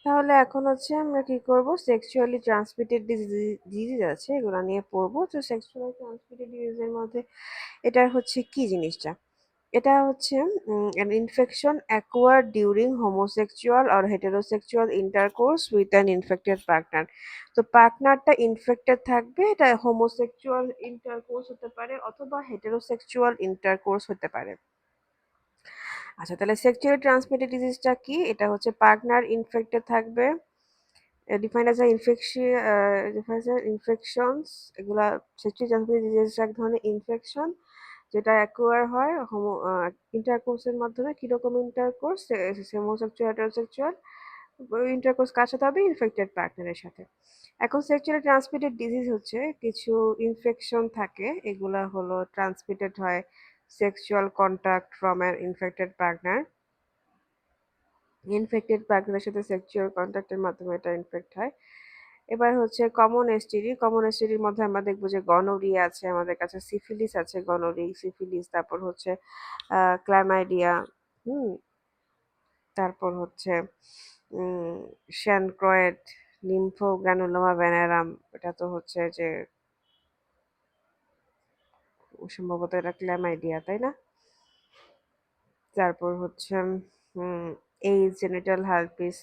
তাহলে এখন হচ্ছে আমরা কি করব, সেক্সুয়ালি ট্রান্সমিটেড ডিজিজ আছে এগুলো নিয়ে পড়বো। তো সেক্সুয়ালি ট্রান্সমিটেড ডিজিজের মধ্যে এটা হচ্ছে কি জিনিসটা, এটা হচ্ছে an infection acquired during homosexual or heterosexual intercourse with an infected partner। তো পার্টনারটা ইনফেক্টেড থাকবে, এটা হোমোসেক্সুয়াল ইন্টারকোর্স হতে পারে অথবা হেটেরোসেক্সুয়াল ইন্টারকোর্স হতে পারে। আচ্ছা, তাহলে সেক্সুয়ালি ট্রান্সমিটেড ডিজিজটা কি? এটা হচ্ছে পার্টনার ইনফেক্টেড থাকবে, defined as a infection, defined as infections. এগুলা সেক্সুয়ালি ট্রান্সমিটেড ডিজিজ এক ধরনের ইনফেকশন যেটা অ্যাকোয়ার হয় ইন্টারকোর্সের মাধ্যমে। কিরকম ইন্টারকোর্স? হোমোসেক্সুয়াল হেটারোসেক্সুয়াল ইন্টারকোর্স কার সাথে হবে? ইনফেক্টেড পার্টনারের সাথে। এখন সেক্সুয়ালি ট্রান্সমিটেড ডিজিজ হচ্ছে কিছু ইনফেকশন থাকে, এগুলা হলো ট্রান্সমিটেড হয় sexual contact from an infected partner. Infected পার্টনারের সাথে সেক্সুয়াল কন্টাক্টের মাধ্যমে এটা ইনফেক্ট হয়। এবার হচ্ছে কমন এসটিডি। কমন এসটিডির মধ্যে আমরা দেখবো যে গনোরিয়া আছে, আমাদের কাছে সিফিলিস আছে, সিফিলিস, তারপর হচ্ছে ক্লামাইডিয়া, হুম, তারপর হচ্ছে উম শ্যানক্রয়েড, লিম্ফোগ্রানুলোমা ভ্যানারাম, এটা তো হচ্ছে যে সম্ভবত এটা ক্ল্যামাইডিয়া, তাই না? তারপর হচ্ছে হুম এইডস, জেনিটাল হার্পিস।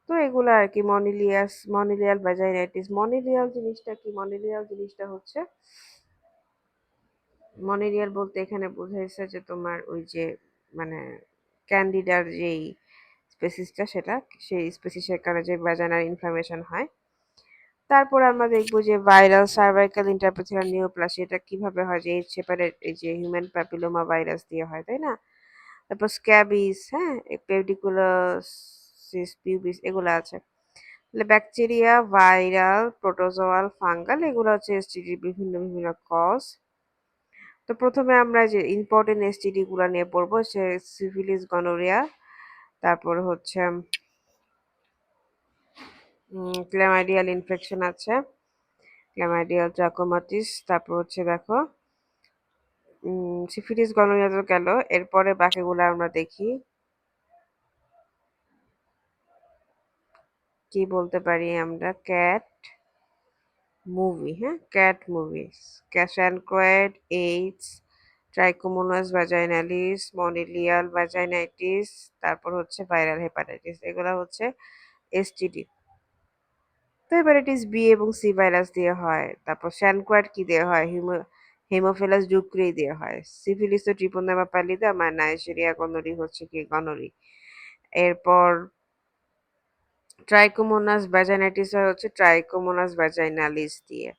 তো এগুলো আর কি। মনিলিয়াল ভ্যাজাইনাইটিস। মনিলিয়াল জিনিসটা হচ্ছে, মনিলিয়াল বলতে এখানে বোঝাইছে যে তোমার ওই যে মানে ক্যান্ডিডার যেই স্পেসিসটা, সেটা সেই স্পেসিসের কারণে যে ভ্যাজাইনাল ইনফ্লামেশন হয়। তারপর আমরা দেখবো যে ভাইরাল সার্ভাইকাল ইন্টারপ্যাথিয়াল নিওপ্লাসিয়া, এটা কিভাবে হয়? যে এইচ হেপাটাইট এই যে হিউম্যান প্যাপিলোমা ভাইরাস দিয়ে হয়, তাই না? তারপর স্ক্যাবিস, হ্যাঁ, পেডিকুলোসিস পিউবিস, এগুলো আছে। তাহলে ব্যাকটেরিয়া, ভাইরাল, প্রোটোজোয়াল, ফাঙ্গাল, এগুলো হচ্ছে এসটিডির বিভিন্ন বিভিন্ন কজ। তো প্রথমে আমরা যে ইম্পর্টেন্ট এসটিডি গুলা নিয়ে পড়বো, সে সিফিলিস, গনোরিয়া, তারপর হচ্ছে ক্ল্যামাইডিয়াল ইনফেকশন আছে, ক্ল্যামাইডিয়াল ট্রাকোমাটিস। তারপর হচ্ছে দেখো সিফিলিস, গনোরিয়া তো গেল, এরপরে বাকিগুলো আমরা দেখি কি বলতে পারি আমরা। মুভি, হ্যাঁ, ক্যাট মুভিস, ক্যাসানক্রয়েড, AIDS, trichomonas vaginalis, monilial vaginitis, তারপর হচ্ছে ভাইরাল হেপাটাইটিস, এগুলো হচ্ছে এসটিডি। তো হেপাটাইটিস বি এবং সি ভাইরাস দিয়ে হয়। তারপর স্যানক্রয়েড কি দিয়ে হয়? হেমোফিলাস ডুক্রি দিয়ে হয়। সিফিলিস তো ট্রিপোনেমা প্যালিদা, আর নাইজেরিয়া গনোরি হচ্ছে কি গনোরি। এরপর ট্রাইকোমোনাস ভ্যাজাইনাইটিস হয় হচ্ছে ট্রাইকোমোনাস ভ্যাজাইনালিস দিয়ে।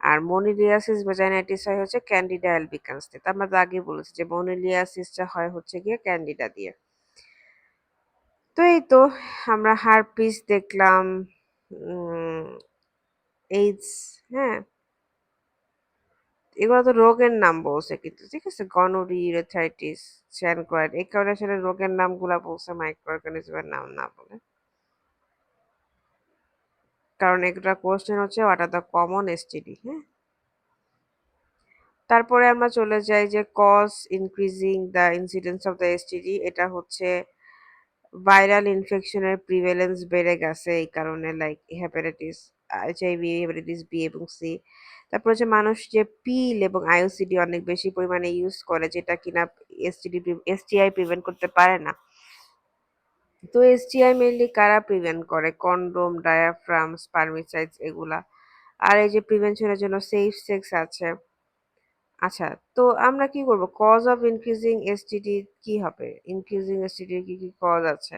আর মনিলিয়াসিস ভ্যাজাইনাইটিস হয় হচ্ছে ক্যান্ডিডা অ্যালবিকান্স দিয়ে। তো আমরা তো আগে বলেছি যে মনিলিয়াসিসটা হয় হচ্ছে গিয়ে ক্যান্ডিডা দিয়ে। তো এই তো আমরা হারপিস দেখলাম, এইডস, হ্যাঁ, এগুলো তো রোগের নাম বলছে কিন্তু, ঠিক আছে? গনোরি, ইউরেথাইটিস, স্যানক্রয়েড, এই কারণে আসলে রোগের নামগুলা বলছে, মাইক্রো অর্গানিজমের নাম না বলে। কারণ একটা কোশ্চেন হচ্ছে what are the common STD, হ্যাঁ। তারপরে আমরা চলে যাই যে cause increasing the incidence of the STD. এটা হচ্ছে ভাইরাল ইনফেকশনের প্রিভেলেন্স বেড়ে গেছে এই কারণে, like hepatitis, HIV, hepatitis B এবং সি। তারপর হচ্ছে মানুষ যে পিল এবং আইওসিডি অনেক বেশি পরিমাণে ইউজ করে, যেটা কিনা এসটিআই প্রিভেন্ট করতে পারে না। তো এসটিআই মেইনলি কারা প্রিভেন্ট করে? কন্ডোম, ডায়াফ্রাম, স্পার্মিসাইডস, এগুলা। আর এই যে প্রিভেনশনের জন্য সেফ সেক্স আছে। আচ্ছা, তো আমরা কি করব? কজ অফ ইনক্রিজিং এসটিডি কি হবে? ইনক্রিজিং এসটিডি কি কি কজ আছে?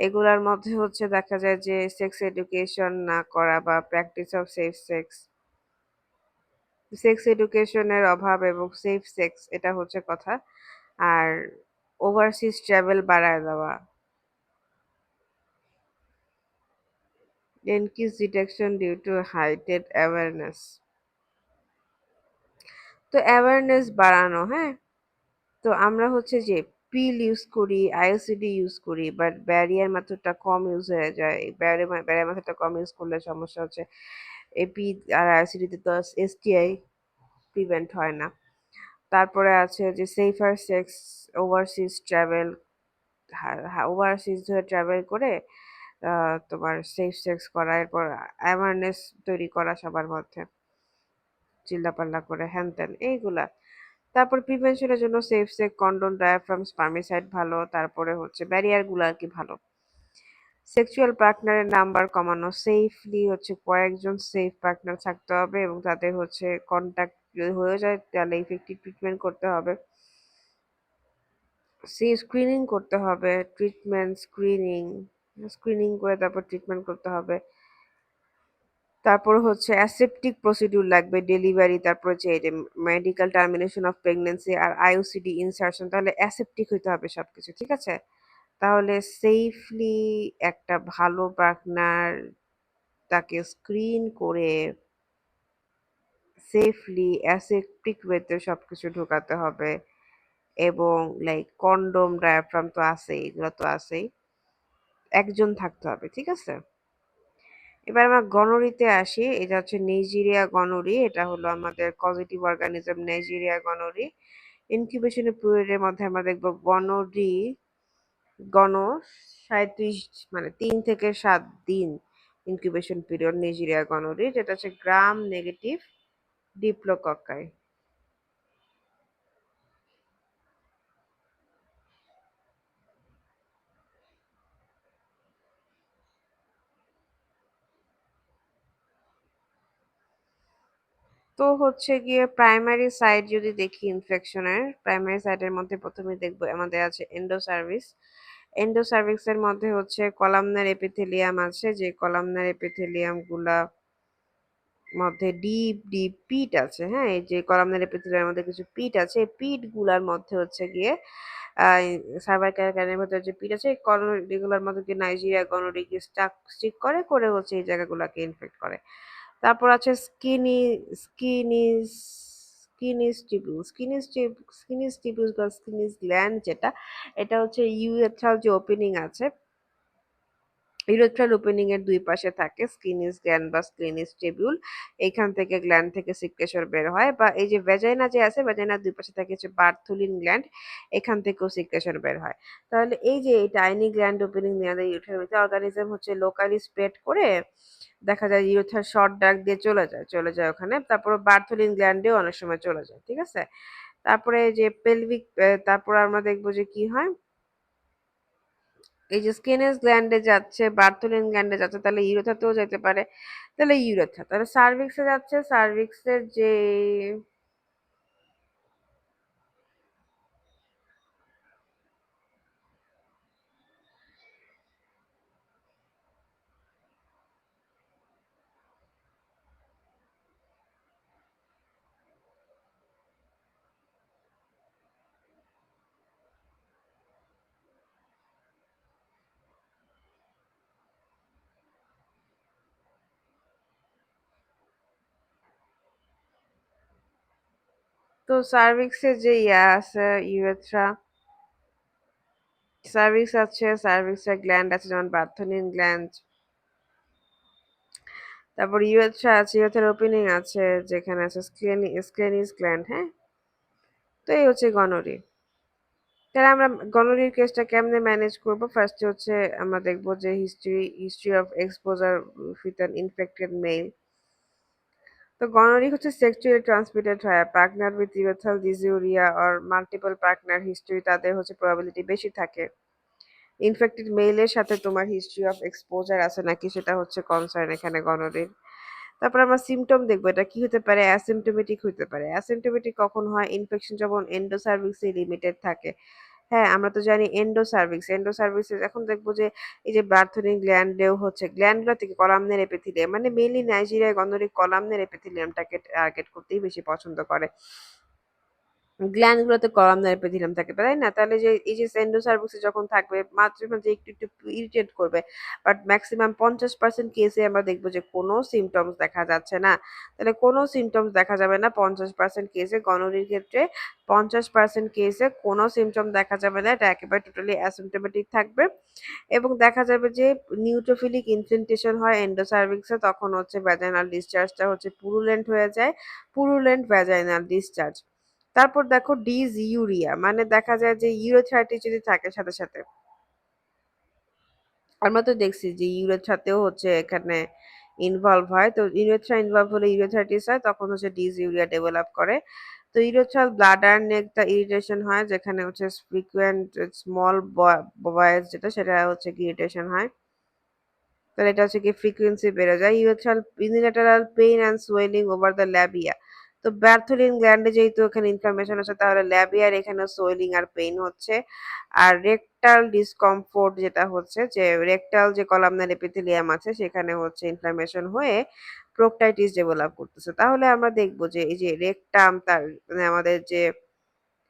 এগুলার মধ্যে হচ্ছে দেখা যায় যে সেক্স এডুকেশন না করা বা practice of safe sex, sex এডুকেশনের অভাব এবং সেফ সেক্স, এটা হচ্ছে কথা। আর ওভারসিজ ট্রাভেল বাড়ায় দেওয়া, ইনক্রিজ ডিটেকশন ডিউ টু হাইটেড অ্যাওয়ারনেস। তো অ্যাওয়ারনেস বাড়ানো, হ্যাঁ। তো আমরা হচ্ছে যে পিল ইউজ করি, আইওসিডি ইউজ করি, বাট ব্যারিয়ার মেথডটা কম ইউজ হয়ে যায়। ব্যারিয়ার মেথডটা কম ইউজ করলে সমস্যা হচ্ছে এপি আর আইওসিডিতে তো এসটিআই প্রিভেন্ট হয় না। তারপরে আছে যে safer sex, overseas travel, overseas ধরে ট্রাভেল করে তোমার সেফ সেক্স করা, এরপর অ্যাওয়ারনেস তৈরি করা সবার মধ্যে, চিল্লাপাল্লা করে হ্যান ত্যান এইগুলা। তারপর প্রিভেনশনের জন্য সেফ সেক্স, কন্ডোম, ডায়াফ্রাম, স্পার্মিসাইড ভালো। তারপরে হচ্ছে ব্যারিয়ার গুলো আর কি ভালো। সেক্সুয়াল পার্টনারের নাম্বার কমানো, সেফলি হচ্ছে কয়েকজন সেফ পার্টনার থাকতে হবে এবং তাদের হচ্ছে কন্ট্যাক্ট যদি হয়ে যায় তাহলে ইফেক্টিভ ট্রিটমেন্ট করতে হবে। স্ক্রিনিং করতে হবে, ট্রিটমেন্ট স্ক্রিনিং, স্ক্রিনিং করে তারপর ট্রিটমেন্ট করতে হবে। তারপর হচ্ছে অ্যাসেপ্টিক প্রসিডিউর লাগবে ডেলিভারি, তারপর যে মেডিকেল টার্মিনেশন অফ প্রেগনেন্সি আর আইইউসিডি ইনসার্শন, তাহলে অ্যাসেপ্টিক হইতে হবে সবকিছু, ঠিক আছে? তাহলে সেফলি একটা ভালো পার্টনার তাকে স্ক্রিন করে সেফলি অ্যাসেপ্টিক ওয়েতে সবকিছু ঢোকাতে হবে। এবং লাইক কন্ডোম, ডায়াফ্রাম তো আছেই, এগুলো তো আছেই, একজন থাকতে হবে, ঠিক আছে? এবার আমরা গনোরিতে আসি। এটা হচ্ছে নাইজেরিয়া গনোরি। এটা হলো আমাদের পজিটিভ অর্গানিজম নাইজেরিয়া গনোরি। ইনকিউবেশনের পিরিয়ডের মধ্যে আমরা দেখবো গনোরি গণ 37, মানে 3 থেকে 7 দিন ইনকিউবেশন পিরিয়ড নাইজেরিয়া গনোরি, যেটা হচ্ছে গ্রাম নেগেটিভ ডিপ্লোকক্কাই। তো হচ্ছে গিয়ে প্রাইমারি সাইট যদি দেখি ইনফেকশনের, প্রাইমারি সাইটের মধ্যে প্রথমে দেখবো আমাদের আছে এন্ডোসার্ভিস। এন্ডোসার্ভিক্সের মধ্যে হচ্ছে কলামনার এপিথেলিয়াম আছে, যে কলামনার এপিথেলিয়াম গুলা মধ্যে ডিপ ডিপ পিট আছে। হ্যাঁ, এই যে কলামনার এপিথেলিয়ামের মধ্যে কিছু পিট আছে, এই পিট গুলার মধ্যে হচ্ছে গিয়ে সার্ভাইকাল ক্যানের ভেতরে যে পিট আছে, এই এগুলোর মধ্যে যে নাইজেরিয়া গনোরিকে স্টিক করে করে হচ্ছে এই জায়গাগুলোকে ইনফেক্ট করে। তারপর আছে স্কিনিস স্কিনিস টিবিউস বা স্কিনিস গ্ল্যান্ড, যেটা এটা হচ্ছে ইউরেথ্রাল যে ওপেনিং আছে, ইউরেথ্রাল ওপেনিং এর দুই পাশে থাকে স্কিনিস গ্ল্যান্ড বা স্কিনিস টিবিউল। এইখান থেকে গ্ল্যান্ড থেকে সিক্রেশন বের হয়। বা এই যে ভ্যাজাইনা যে আছে, ভ্যাজাইনার দুই পাশে থাকে হচ্ছে বার্থুলিন গ্ল্যান্ড, এখান থেকেও সিক্রেশন বের হয়। তাহলে এই যে এই টাইনি গ্ল্যান্ড ওপেনিং নিয়ে ইউরেথ্রাল অর্গানিজম হচ্ছে লোকালি স্প্রেড করে দেখা যায় ইউরেথ্রাল শর্ট ডাক দিয়ে চলে যায় ওখানে। তারপর বার্থুলিন গ্ল্যান্ডেও অনেক সময় চলে যায়, ঠিক আছে? তারপরে এই যে পেলভিক, তারপর আমরা দেখবো যে কি হয়, এই যে স্কিনেস গ্ল্যান্ডে যাচ্ছে, বার্থোলিন গ্ল্যান্ডে যাচ্ছে, তাহলে ইউরেথাতেও যেতে পারে। তাহলে ইউরেথা, তাহলে সার্ভিক্সে যাচ্ছে, সার্ভিক্সের যে তো সার্ভিক্সের যে ইয়া আছে ইউরেথ্রা, সার্ভিক্স আছে, সার্ভিক্সের গ্ল্যান্ড আছে যেমন বার্থোলিন গ্ল্যান্ড। তারপর ইউরেথ্রা আছে, ইউরেথ্রার ওপেনিং আছে যেখানে আছে স্ক্লেনিস গ্ল্যান্ড। হ্যাঁ, তো এই হচ্ছে গনোরি। তাহলে আমরা গনোরির কেসটা কেমনে ম্যানেজ করব? ফার্স্টে হচ্ছে আমরা দেখবো যে history of exposure with an infected male. তো গনোরি হচ্ছে সেক্সুয়ালি ট্রান্সমিটেড হয়, partner with urethral dysuria or multiple partner history, তাদের হচ্ছে প্রবাবিলিটি বেশি থাকে। ইনফেক্টেড মেইলের সাথে তোমার হিস্ট্রি অফ এক্সপোজার আছে নাকি সেটা হচ্ছে কনসার্ন এখানে গনোরির। তারপর আমরা সিমটম দেখবো, এটা কি হতে পারে? অ্যাসিমটোমেটিক হতে পারে। অ্যাসিমটোমেটিক কখন হয়? ইনফেকশন যখন এন্ডোসার্ভিক্সে লিমিটেড থাকে। হ্যাঁ, আমরা তো জানি এন্ডোসার্ভিক্স এখন দেখবো যে এই যে বার্থনিক গ্ল্যান্ডেও হচ্ছে গ্ল্যান্ডগুলো থেকে কলামনার এপিথেলিয়াম, মানে মেইনলি নাইজেরিয়া গনোরি কলামনার এপিথেলিয়ামটাকে টার্গেট করতেই বেশি পছন্দ করে। গ্ল্যান্ড গুলোতে কলামনার এপিথেলিয়াম থাকে, তাই না? তাহলে যে এই যে এন্ডোসার্ভিক্সে যখন থাকবে মাঝে মাঝে একটু একটু ইরিটেট করবে, বাট ম্যাক্সিমাম 50% কেসে আমরা দেখবো যে কোনো সিমটমস দেখা যাচ্ছে না। তাহলে কোনো সিমটমস দেখা যাবে না 50% কেসে গনোরির ক্ষেত্রে। 50% কেসে কোনো সিমটম দেখা যাবে না, এটা একেবারে টোটালি অ্যাসিমটোমেটিক থাকবে। এবং দেখা যাবে যে নিউট্রোফিলিক ইনফিল্ট্রেশন হয় এন্ডোসার্ভিক্সে, তখন হচ্ছে ভ্যাজাইনাল ডিসচার্জটা হচ্ছে পুরুলেন্ট হয়ে যায়, পুরুলেন্ট ভ্যাজাইনাল ডিসচার্জ। তারপর দেখো ডিসইউরিয়া, মানে দেখা যায় যে ইউরেথ্রাইটিস যদি থাকে সাথে সাথে, আমরা তো দেখছি যে ইউরেথ্রাতেও হচ্ছে এখানে ইনভলভ হয়, তো ইউরেথ্রা ইনভলভ হলে ইউরেথ্রাইটিস হয়, তখন হচ্ছে ডিসইউরিয়া ডেভেলপ করে। তো ইউরেথ্রাল ব্লাডার নেকটা ইরিটেশন হয়, যেখানে হচ্ছে ফ্রিকুয়েন্ট স্মল বয়েস যেটা সেটা হচ্ছে কি ইরিটেশন হয়। তাহলে এটা হচ্ছে কি ফ্রিকোয়েন্সি বেড়ে যায়। Urethral unilateral pain and swelling over the labia. তো ব্যার্থোলিন গ্ল্যান্ডে যেহেতু এখানে ইনফ্লামেশন হচ্ছে, তাহলে ল্যাবিয়ার এখানে সোয়েলিং আর পেইন হচ্ছে। আর রেকটাল ডিসকমফোর্ট যেটা হচ্ছে যে রেকটাল যে কলামনার এপিথেলিয়াম আছে সেখানে হচ্ছে ইনফ্লামেশন হয়ে প্রোক্টাইটিস ডেভেলপ করতেছে। তাহলে আমরা দেখবো যে এই যে রেকটাম তার মানে আমাদের যে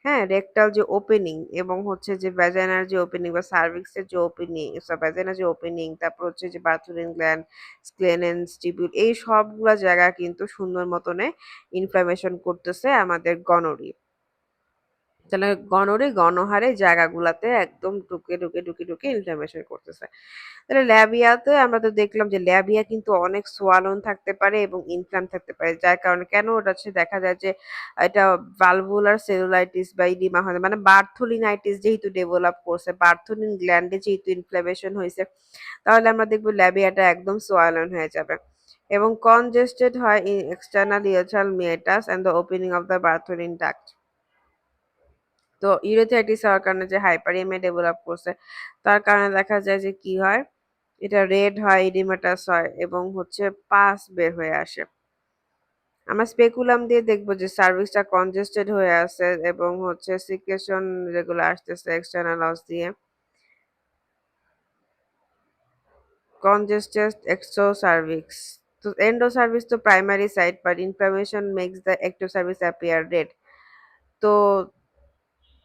হ্যাঁ, রেকটাল যে ওপেনিং এবং হচ্ছে যে ভ্যাজাইনার যে ওপেনিং বা সার্ভিক্সের যে ওপেনিং, ভ্যাজাইনার যে ওপেনিং, তারপর হচ্ছে যে বার্থুলিন গ্ল্যান্ড, স্ক্লেনেন্স টিবিউল, এই সবগুলা জায়গা কিন্তু সুন্দর মতনে ইনফ্লামেশন করতেছে আমাদের গনরি। তাহলে গণহারে জায়গাগুলাতে একদম ঢুকে ইনফ্লামেশন করতেছে। তাহলে ল্যাবিয়াতে আমরা তো দেখলাম যে ল্যাবিয়া কিন্তু অনেক সোয়ালন থাকতে পারে এবং ইনফ্লাম থাকতে পারে, যার কারণে কেন ওটা হচ্ছে দেখা যায় যে এটা ভালভুলার সেলুলাইটিস বা ইডিমা হয়, মানে বার্থোলিনাইটিস যেহেতু ডেভেলপ করছে, বার্থোলিন গ্ল্যান্ডে যেহেতু ইনফ্লামেশন হয়েছে, তাহলে আমরা দেখবো ল্যাবিয়াটা একদম সোয়ালন হয়ে যাবে এবং কনজেস্টেড হয় in external urethral meatus and the opening of the Bartholin duct. তো ইউরেথাইটিস হওয়ার কারণে যে হাইপারিএমিয়া ডেভেলপ করছে, তার কারণে দেখা যায় যে কি হয়, এটা রেড হয়, ইডিমাটাস হয় এবং হচ্ছে পাস বের হয়ে আসে। আমরা স্পেকুলাম দিয়ে দেখবো যে সার্ভিসটা কনজেস্টেড হয়ে আছে এবং হচ্ছে সিক্রেশন যেগুলো আসতেছে এক্সটার্নাল অস দিয়ে, কনজেস্টেড এক্সো সার্ভিক্স। তো এন্ডো সার্ভিস তো primary site, but inflammation makes the ectocervix appear red. তো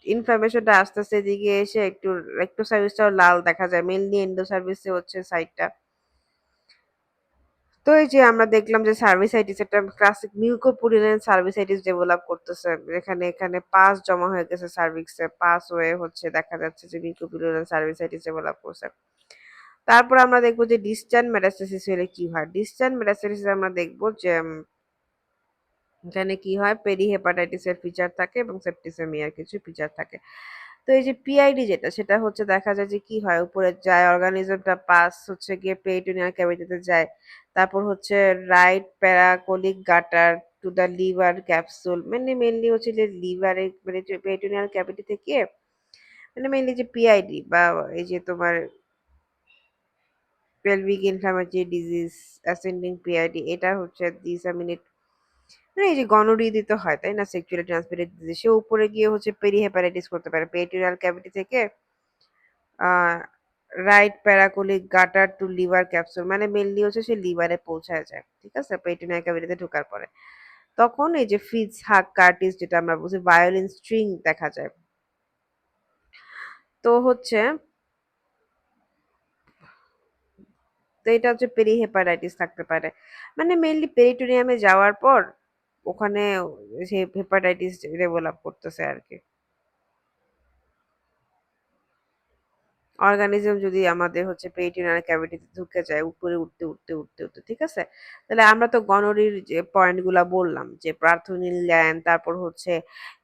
ইনফ্লামেশনটা আস্তে আস্তে এদিকে এসে একটু একটু সার্ভিসটাও লাল দেখা যায়, মেইনলি এন্ডো সার্ভিসে হচ্ছে সাইডটা। তো এই যে আমরা দেখলাম যে সার্ভিসাইটিস একটা ক্লাসিক মিউকোপুডিনের সার্ভিসাইটিস ডেভেলপ করতেছে, এখানে এখানে পাস জমা হয়ে গেছে সার্ভিক্সে, পাস হয়ে হচ্ছে দেখা যাচ্ছে যে মিউকোপুডিনের সার্ভিসাইটিস ডেভেলপ করছে। তারপর আমরা দেখবো যে ডিসচান মেটাস্টাসিস হলে কি হয়। ডিসচান মেটাস্টাসিস আমরা দেখবো যে এখানে কি হয়, পেরি হেপাটাইটিসের ফিচার থাকে এবং সেপ্টিসেমিয়ার কিছু ফিচার থাকে। তো এই যে পিআইডি যেটা সেটা হচ্ছে দেখা যায় যে কি হয়, উপরে যায় অর্গানিজমটা পাস হচ্ছে গিয়ে পেরিটোনিয়াল ক্যাভিটিতে যায়, তারপর হচ্ছে right paracolic gutter to the liver capsule, মানে মেনলি হচ্ছে যে লিভারে মানে পেরিটোনিয়াল ক্যাভিটি থেকে, মানে মেনলি যে পিআইডি বা এই যে তোমার pelvic inflammatory disease ascending PID, এটা হচ্ছে ডিসামিনেট, মানে এই যে গনোরিয়া তো হয় তাই না, সেক্সুয়ালি ট্রান্সমিটেড ডিজিজ, সে উপরে গিয়ে হচ্ছে পেরি হেপাটাইটিস করতে পারে পেরিটোনিয়াল ক্যাভিটি থেকে right paracolic gutter to liver capsule, মানে মেনলি হচ্ছে সে লিভারে পৌঁছায় যায়, ঠিক আছে, পেরিটোনিয়াল ক্যাভিটিতে ঢোকার পরে। তখন এই যে ফিটস হাক কার্টিস যেটা আমরা বুঝি ভায়োলিন স্ট্রিং দেখা যায়। তো হচ্ছে তো এটা হচ্ছে পেরি হেপাটাইটিস থাকতে পারে, মানে মেইনলি পেরিটোনিয়ামে যাওয়ার পর ওখানে সে হেপাটাইটিস ডেভেলপ করতেছে আর কি। অর্গানিজম যদি আমাদের হচ্ছে পেরিটোনিয়াল ক্যাভিটিতে ঢুকে যায় উপরে উঠতে, ঠিক আছে। তাহলে আমরা তো গনোরির যে পয়েন্ট গুলা বললাম যে প্রার্থনীল গ্ল্যান্ড, তারপর হচ্ছে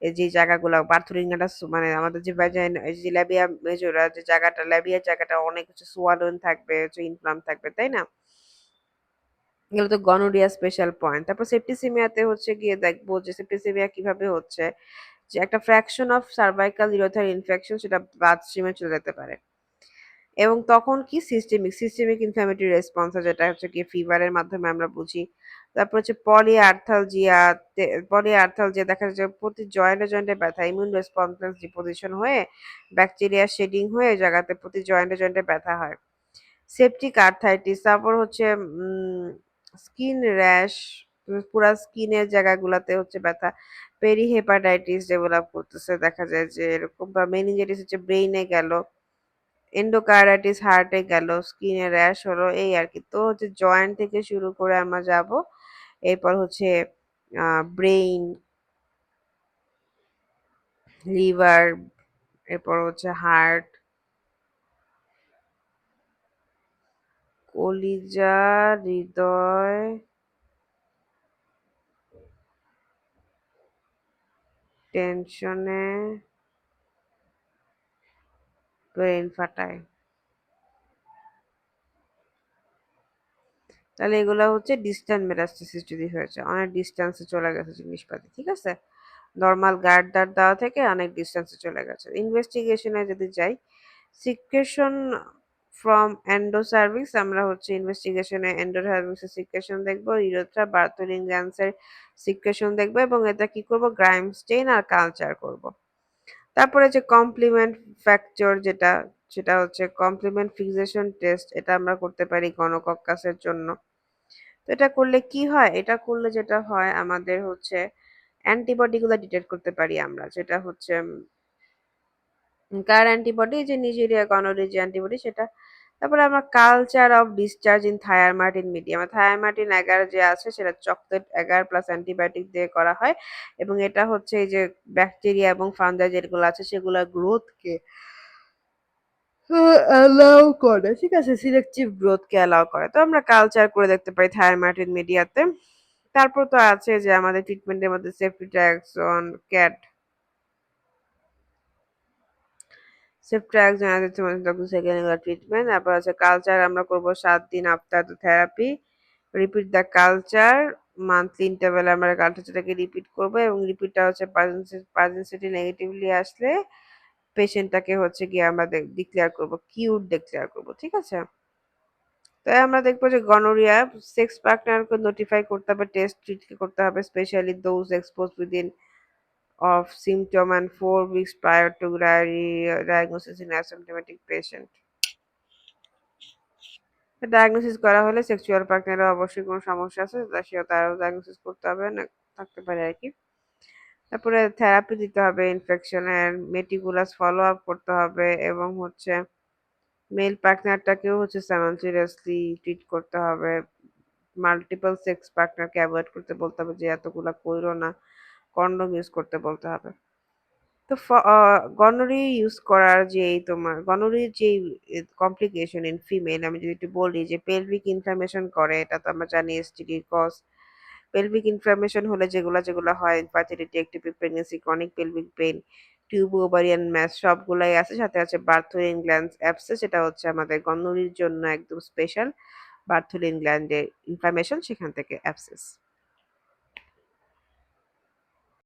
এই যে জায়গাগুলো প্রার্থনীল গ্ল্যান্ড মানে আমাদের যে ভ্যাজাইনা, এই যে ল্যাবিয়া মেজোরা যে জায়গাটা, ল্যাবিয়ার জায়গাটা অনেক হচ্ছে সোয়ালন থাকবে, হচ্ছে ইনফ্লাম থাকবে, তাই না। এগুলো তো গনোরিয়া স্পেশাল পয়েন্ট। তারপর সেপ্টিসিমিয়াতে হচ্ছে গিয়ে দেখবো যে সেপ্টিসিমিয়া কিভাবে হচ্ছে, যে একটা ফ্র্যাকশন অফ সার্ভাইকাল ইউরোথার ইনফেকশন সেটা ব্লাড স্ট্রিমে চলে যেতে পারে এবং তখন কি সিস্টেমিক ইনফ্ল্যামেটরি রেসপন্স, যেটা হচ্ছে কি ফিভারের মাধ্যমে আমরা বুঝি। তারপর হচ্ছে পলিআর্থালজিয়া দেখা যায় যে প্রতি জয়েন্টে ব্যথা, ইমিউন রেসপন্স ডিপোজিশন হয়ে ব্যাকটেরিয়া শেডিং হয়ে জায়গাতে প্রতি জয়েন্টে ব্যথা হয়। সেপটিক আর্থাইটিস, তারপর হচ্ছে স্কিন র্যাশ, পুরা স্কিনের জায়গাগুলোতে হচ্ছে ব্যথা। পেরি হেপাটাইটিস ডেভেলপ করতেছে, দেখা যায় যে এরকম, বা মেনিনজাইটিস হচ্ছে ব্রেইনে গেল, এন্ডোকার্ডাইটিস হার্টে গেল, স্কিনে র্যাশ হলো, এই আর কি। তো হচ্ছে জয়েন্ট থেকে শুরু করে আমরা যাব, এরপর হচ্ছে ব্রেইন, লিভার, এরপর হচ্ছে হার্ট, কলিজা, হৃদয়, টেনশনে ব্রেইন ফাটায়। তাহলে এগুলা হচ্ছে ডিস্ট্যান্ট মেটাস্টেসিস যদি হয়েছে, অনেক ডিস্টেন্সে চলে গেছে জিনিসপাতি, ঠিক আছে? নর্মাল গার্ড দার দেওয়া থেকে অনেক ডিস্টেন্সে চলে গেছে। ইনভেস্টিগেশনে যদি যাই, সিক্রেশন ফ্রম এন্ডোসার্ভিক্স, আমরা হচ্ছে ইনভেস্টিগেশনে এন্ডোসার্ভিক্সের সিক্রেশন দেখবো, ইউরেথ্রা বার্থোলিন গ্ল্যান্ডসের সিক্রেশন দেখবো, এবং এটা কি করব, গ্রাইম স্টেইন আর কালচার করব। তারপরে যে কমপ্লিমেন্ট ফ্যাক্টর যেটা, সেটা হচ্ছে কমপ্লিমেন্ট ফিক্সেশন টেস্ট, এটা আমরা করতে পারি গনোকক্কাসের জন্য। তো এটা করলে কি হয়, এটা করলে যেটা হয় আমাদের হচ্ছে অ্যান্টিবডি গুলো ডিটেক্ট করতে পারি আমরা, যেটা হচ্ছে কার অ্যান্টিবডি, যে নিজেরিয়া গনোরিয়া যে অ্যান্টিবডি সেটা। তারপরে আমরা culture of discharge in Thayer Martin medium, Thayer Martin agar যে আছে সেটা চকলেট অ্যাগার প্লাস অ্যান্টিবায়োটিক দিয়ে করা হয়, এবং এটা হচ্ছে এই যে ব্যাকটেরিয়া এবং ফাঙ্গাই যেগুলো আছে সেগুলোর গ্রোথকে অ্যালাউ করে, ঠিক আছে, সিলেক্টিভ গ্রোথকে অ্যালাউ করে। তো আমরা কালচার করে দেখতে পারি থায়ারমাটিন মিডিয়াতে। তারপর তো আছে যে আমাদের ট্রিটমেন্টের মধ্যে সেফট্রিক্সান, ক্যাট সেফট্রাক্সন সেকেন্ড ট্রিটমেন্ট। তারপর আছে কালচার আমরা করব 7 দিন after the therapy, repeat the culture, monthly ইন্টারভ্যালে আমরা কালচারটাকে রিপিট করব, এবং রিপিটটা হচ্ছে পার্জেন্সিটি নেগেটিভলি আসলে পেশেন্টটাকে হচ্ছে গিয়ে আমরা ডিক্লেয়ার করব, কিউর ডিক্লেয়ার করব, ঠিক আছে? তাই আমরা দেখবো যে গনোরিয়া সেক্স পার্টনারকে নোটিফাই করতে হবে, টেস্ট ট্রিট করতে হবে, specially those expose within of symptom and 4 weeks prior to diagnosis in asymptomatic patient. Diagnosis করা হলে সেক্সুয়াল পার্টনারের অবশ্যই কোনো সমস্যা আছে তা সেও তারও ডায়াগনোসিস করতে হবে না, থাকতে পারে আর কি। তারপরে থেরাপি দিতে হবে ইনফেকশনের, মেটিকুলাস ফলো আপ করতে হবে, এবং হচ্ছে মেল পার্টনারটাকেও হচ্ছে সাইমালটেনিয়াসলি ট্রিট করতে হবে। মাল্টিপল সেক্স পার্টনারকে অ্যাভয়েড করতে বলতে হবে, যে এতগুলা কইরো না, কন্ডোম ইউজ করতে বলতে হবে। তো গনোরি ইউজ করার যে তোমার গনোরির যে কমপ্লিকেশন ইন ফিমেল, আমি যদি একটু বলি যে পেলভিক ইনফ্লামেশন করে, এটা তো আমরা জানি এসটিডি কজ। পেলভিক ইনফ্লামেশন হলে যেগুলা যেগুলা হয়, infertility, active pregnancy, chronic pelvic pain, tube ovarian mass সবগুলাই আছে, সাথে আছে বার্থোলিন গ্ল্যান্ড অ্যাবসেস, সেটা হচ্ছে আমাদের গনোরির জন্য একদম স্পেশাল, বার্থোলিন গ্ল্যান্ডের ইনফ্লামেশন সেখান থেকে অ্যাবসেস।